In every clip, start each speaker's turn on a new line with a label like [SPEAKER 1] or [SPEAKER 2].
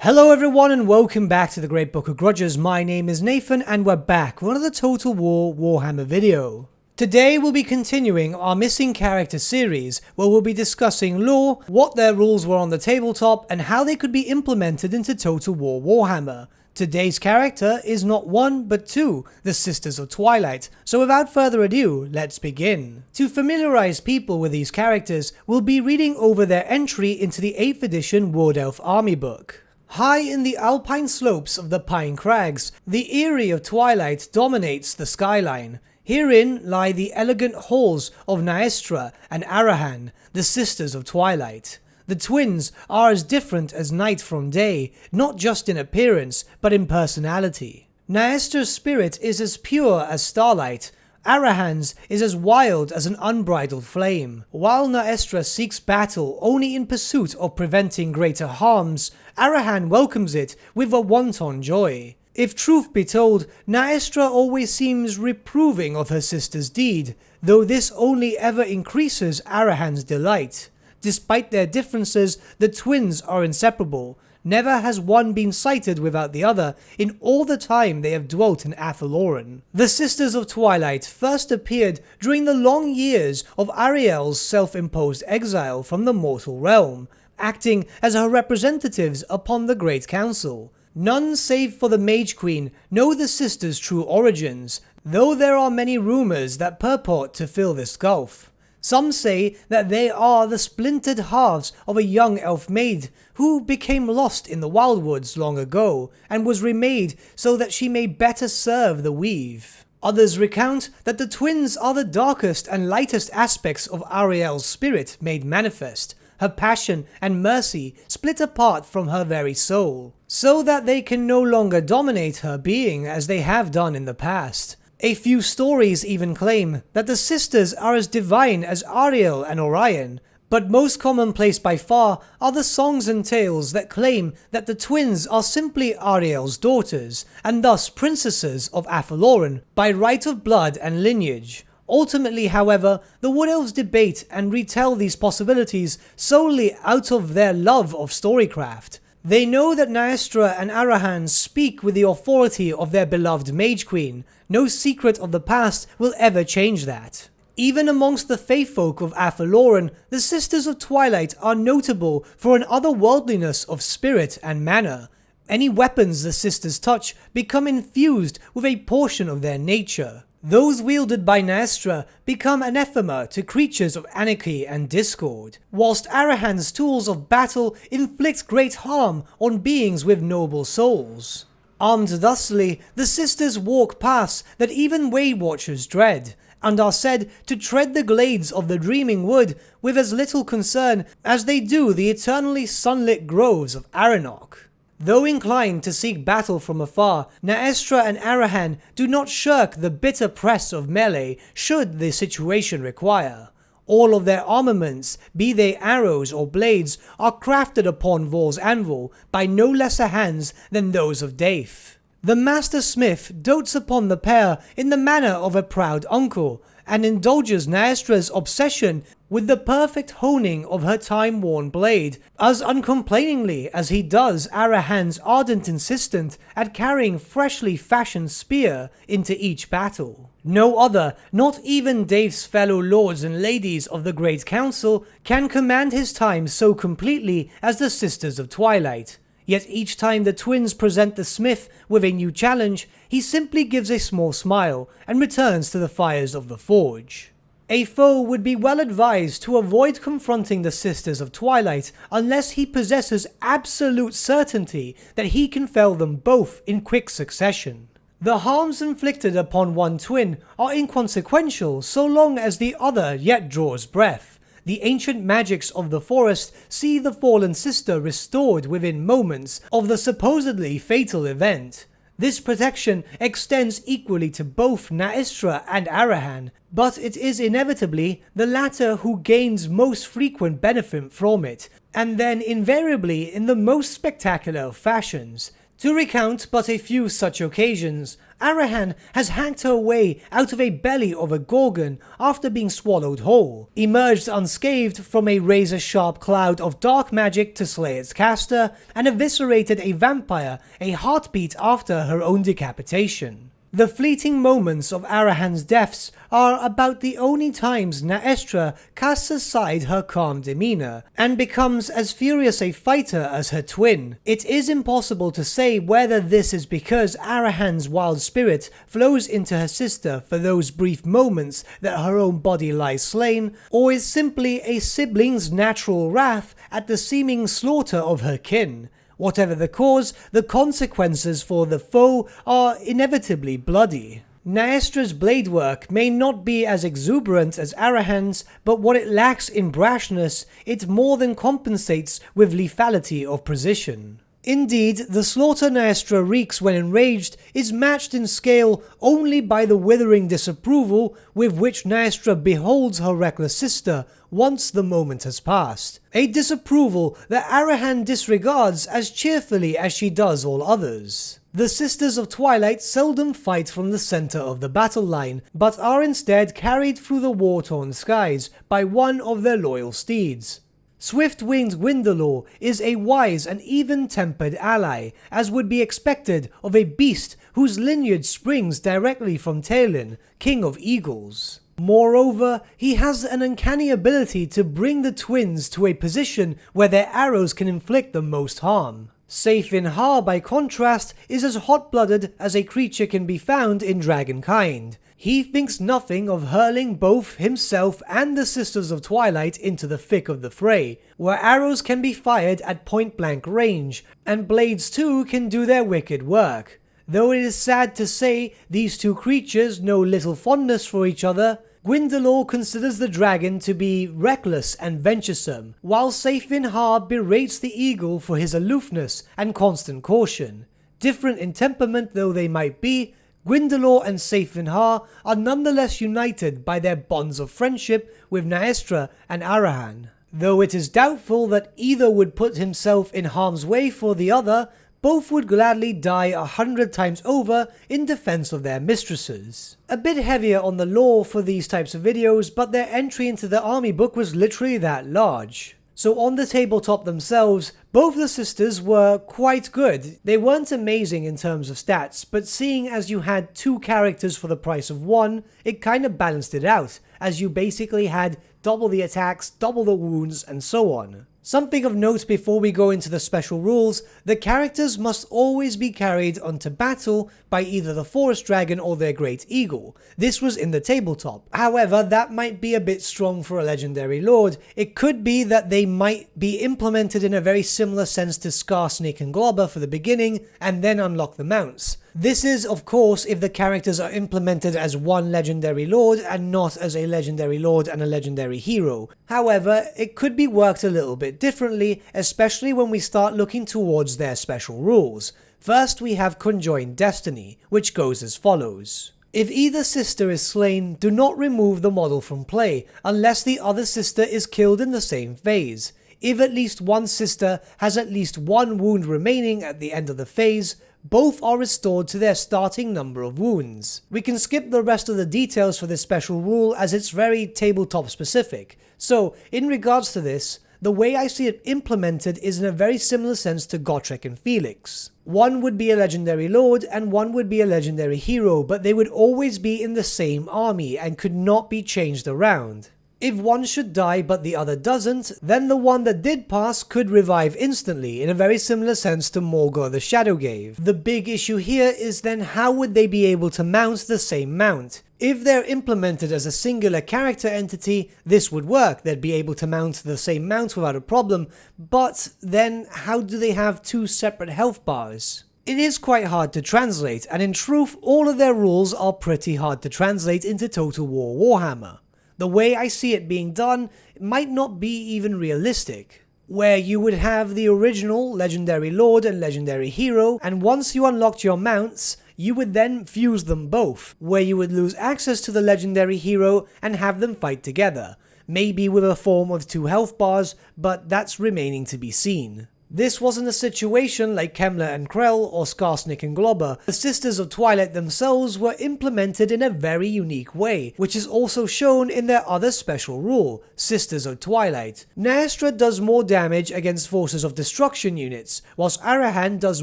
[SPEAKER 1] Hello everyone and welcome back to the Great Book of Grudges. My name is Nathan and we're back with another Total War Warhammer video. Today we'll be continuing our missing character series where we'll be discussing lore, what their rules were on the tabletop and how they could be implemented into Total War Warhammer. Today's character is not one but two, the Sisters of Twilight, so without further ado, let's begin. To familiarize people with these characters, we'll be reading over their entry into the 8th edition Wood Elf Army book. High in the alpine slopes of the Pine Crags, the Eyrie of Twilight dominates the skyline. Herein lie the elegant halls of Naestra and Arahan, the Sisters of Twilight. The twins are as different as night from day, not just in appearance, but in personality. Naestra's spirit is as pure as starlight. Arahan's is as wild as an unbridled flame. While Naestra seeks battle only in pursuit of preventing greater harms, Arahan welcomes it with a wanton joy. If truth be told, Naestra always seems reproving of her sister's deed, though this only ever increases Arahan's delight. Despite their differences, the twins are inseparable. Never has one been sighted without the other in all the time they have dwelt in Athaloran. The Sisters of Twilight first appeared during the long years of Ariel's self-imposed exile from the mortal realm, acting as her representatives upon the Great Council. None save for the Mage Queen know the sisters' true origins, though there are many rumors that purport to fill this gulf. Some say that they are the splintered halves of a young elf maid who became lost in the wildwoods long ago and was remade so that she may better serve the weave. Others recount that the twins are the darkest and lightest aspects of Ariel's spirit made manifest, her passion and mercy split apart from her very soul, so that they can no longer dominate her being as they have done in the past. A few stories even claim that the sisters are as divine as Ariel and Orion, but most commonplace by far are the songs and tales that claim that the twins are simply Ariel's daughters, and thus princesses of Athaloran by right of blood and lineage. Ultimately, however, the Wood Elves debate and retell these possibilities solely out of their love of storycraft. They know that Naestra and Arahan speak with the authority of their beloved Mage Queen. No secret of the past will ever change that. Even amongst the faithfolk of Athaloran, the Sisters of Twilight are notable for an otherworldliness of spirit and manner. Any weapons the sisters touch become infused with a portion of their nature. Those wielded by Naestra become anathema to creatures of anarchy and discord, whilst Arahan's tools of battle inflict great harm on beings with noble souls. Armed thusly, the sisters walk paths that even Way Watchers dread, and are said to tread the glades of the Dreaming Wood with as little concern as they do the eternally sunlit groves of Aranok. Though inclined to seek battle from afar, Naestra and Arahan do not shirk the bitter press of melee should the situation require. All of their armaments, be they arrows or blades, are crafted upon Vor's anvil by no lesser hands than those of Daith. The Master Smith dotes upon the pair in the manner of a proud uncle, and indulges Naestra's obsession with the perfect honing of her time-worn blade, as uncomplainingly as he does Arahan's ardent insistence at carrying freshly fashioned spear into each battle. No other, not even Dave's fellow lords and ladies of the Great Council, can command his time so completely as the Sisters of Twilight. Yet each time the twins present the smith with a new challenge, he simply gives a small smile and returns to the fires of the forge. A foe would be well advised to avoid confronting the Sisters of Twilight unless he possesses absolute certainty that he can fell them both in quick succession. The harms inflicted upon one twin are inconsequential so long as the other yet draws breath. The ancient magics of the forest see the fallen sister restored within moments of the supposedly fatal event. This protection extends equally to both Naestra and Arahan, but it is inevitably the latter who gains most frequent benefit from it, and then invariably in the most spectacular of fashions. To recount but a few such occasions, Arahan has hacked her way out of a belly of a gorgon after being swallowed whole, emerged unscathed from a razor-sharp cloud of dark magic to slay its caster, and eviscerated a vampire a heartbeat after her own decapitation. The fleeting moments of Arahan's deaths are about the only times Naestra casts aside her calm demeanor and becomes as furious a fighter as her twin. It is impossible to say whether this is because Arahan's wild spirit flows into her sister for those brief moments that her own body lies slain, or is simply a sibling's natural wrath at the seeming slaughter of her kin. Whatever the cause, the consequences for the foe are inevitably bloody. Naestra's blade work may not be as exuberant as Arahan's, but what it lacks in brashness, it more than compensates with lethality of precision. Indeed, the slaughter Naestra wreaks when enraged is matched in scale only by the withering disapproval with which Naestra beholds her reckless sister once the moment has passed. A disapproval that Arahan disregards as cheerfully as she does all others. The Sisters of Twilight seldom fight from the center of the battle line, but are instead carried through the war-torn skies by one of their loyal steeds. Swift-winged Gwyndalor is a wise and even-tempered ally, as would be expected of a beast whose lineage springs directly from Talon, king of eagles. Moreover, he has an uncanny ability to bring the twins to a position where their arrows can inflict the most harm. Safinhar, by contrast, is as hot-blooded as a creature can be found in dragonkind. He thinks nothing of hurling both himself and the Sisters of Twilight into the thick of the fray, where arrows can be fired at point-blank range, and blades too can do their wicked work. Though it is sad to say these two creatures know little fondness for each other, Gwyndalor considers the dragon to be reckless and venturesome, while Safinhar berates the eagle for his aloofness and constant caution. Different in temperament though they might be, Gwyndalor and Safinhar are nonetheless united by their bonds of friendship with Naestra and Arahan. Though it is doubtful that either would put himself in harm's way for the other, both would gladly die 100 times over in defense of their mistresses. A bit heavier on the lore for these types of videos, but their entry into the army book was literally that large. So on the tabletop themselves, both the sisters were quite good. They weren't amazing in terms of stats, but seeing as you had two characters for the price of one, it kind of balanced it out, as you basically had double the attacks, double the wounds, and so on. Something of note before we go into the special rules, the characters must always be carried onto battle by either the forest dragon or their great eagle. This was in the tabletop. However, that might be a bit strong for a legendary lord. It could be that they might be implemented in a very similar sense to Scar, Snake and Globber for the beginning, and then unlock the mounts. This is, of course, if the characters are implemented as one legendary lord and not as a legendary lord and a legendary hero. However, it could be worked a little bit differently, especially when we start looking towards their special rules. First, we have Conjoined Destiny, which goes as follows. If either sister is slain, do not remove the model from play, unless the other sister is killed in the same phase. If at least one sister has at least one wound remaining at the end of the phase, both are restored to their starting number of wounds. We can skip the rest of the details for this special rule as it's very tabletop specific. So, in regards to this, the way I see it implemented is in a very similar sense to Gotrek and Felix. One would be a legendary lord and one would be a legendary hero, but they would always be in the same army and could not be changed around. If one should die but the other doesn't, then the one that did pass could revive instantly, in a very similar sense to Morgor the Shadowgave. The big issue here is then how would they be able to mount the same mount? If they're implemented as a singular character entity, this would work. They'd be able to mount the same mount without a problem, but then how do they have two separate health bars? It is quite hard to translate, and in truth, all of their rules are pretty hard to translate into Total War Warhammer. The way I see it being done might not be even realistic, where you would have the original Legendary Lord and Legendary Hero, and once you unlocked your mounts, you would then fuse them both, where you would lose access to the Legendary Hero and have them fight together, maybe with a form of 2 health bars, but that's remaining to be seen. This wasn't a situation like Kemmler and Krell or Skarsnik and Globber. The Sisters of Twilight themselves were implemented in a very unique way, which is also shown in their other special rule, Sisters of Twilight. Naestra does more damage against Forces of Destruction units, whilst Arahan does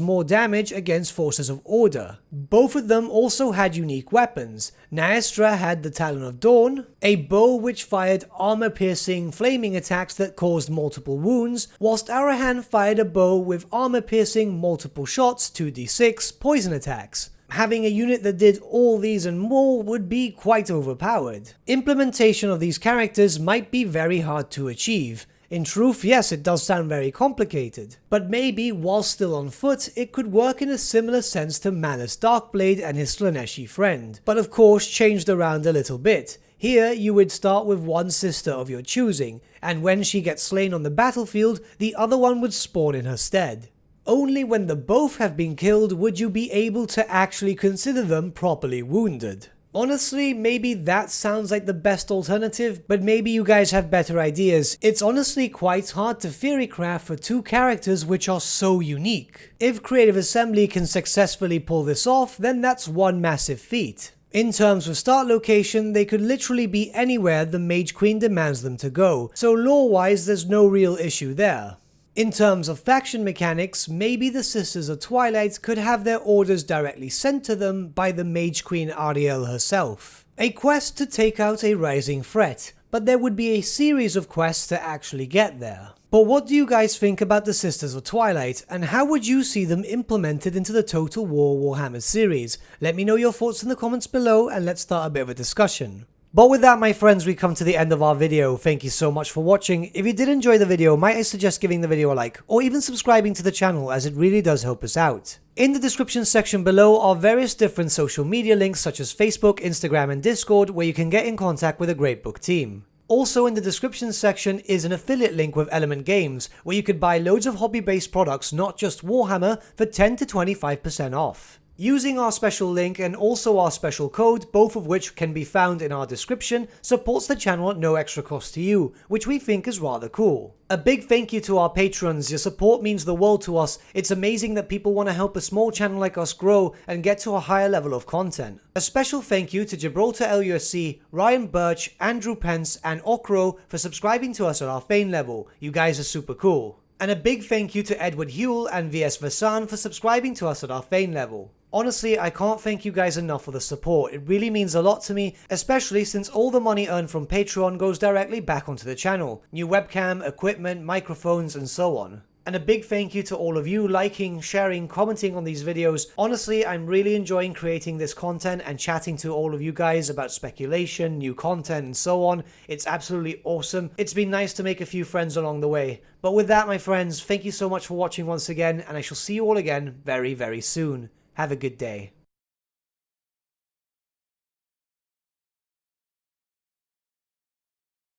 [SPEAKER 1] more damage against Forces of Order. Both of them also had unique weapons. Naestra had the Talon of Dawn, a bow which fired armor-piercing flaming attacks that caused multiple wounds, whilst Arahan fired a bow with armor-piercing multiple shots 2d6 poison attacks. Having a unit that did all these and more would be quite overpowered. Implementation of these characters might be very hard to achieve. In truth, yes, it does sound very complicated, but maybe while still on foot, it could work in a similar sense to Malus Darkblade and his Slaaneshi friend, but of course changed around a little bit. Here, you would start with one sister of your choosing, and when she gets slain on the battlefield, the other one would spawn in her stead. Only when the both have been killed would you be able to actually consider them properly wounded. Honestly, maybe that sounds like the best alternative, but maybe you guys have better ideas. It's honestly quite hard to theory craft for two characters which are so unique. If Creative Assembly can successfully pull this off, then that's one massive feat. In terms of start location, they could literally be anywhere the Mage Queen demands them to go, so lore-wise there's no real issue there. In terms of faction mechanics, maybe the Sisters of Twilight could have their orders directly sent to them by the Mage Queen Ariel herself. A quest to take out a rising threat, but there would be a series of quests to actually get there. But what do you guys think about the Sisters of Twilight, and how would you see them implemented into the Total War Warhammer series? Let me know your thoughts in the comments below and let's start a bit of a discussion. But with that, my friends, we come to the end of our video. Thank you so much for watching. If you did enjoy the video, might I suggest giving the video a like, or even subscribing to the channel, as it really does help us out. In the description section below are various different social media links such as Facebook, Instagram and Discord, where you can get in contact with a great book team. Also in the description section is an affiliate link with Element Games, where you could buy loads of hobby-based products, not just Warhammer, for 10 to 25% off. Using our special link and also our special code, both of which can be found in our description, supports the channel at no extra cost to you, which we think is rather cool. A big thank you to our patrons. Your support means the world to us. It's amazing that people want to help a small channel like us grow and get to a higher level of content. A special thank you to Gibraltar LUSC, Ryan Bertsche, Andrew Pence and Okro for subscribing to us at our Fane level. You guys are super cool. And a big thank you to Edward Hewell and VSVasan for subscribing to us at our Fane level. Honestly, I can't thank you guys enough for the support. It really means a lot to me, especially since all the money earned from Patreon goes directly back onto the channel. New webcam, equipment, microphones, and so on. And a big thank you to all of you liking, sharing, commenting on these videos. Honestly, I'm really enjoying creating this content and chatting to all of you guys about speculation, new content, and so on. It's absolutely awesome. It's been nice to make a few friends along the way. But with that, my friends, thank you so much for watching once again, and I shall see you all again very, very soon. Have a good day.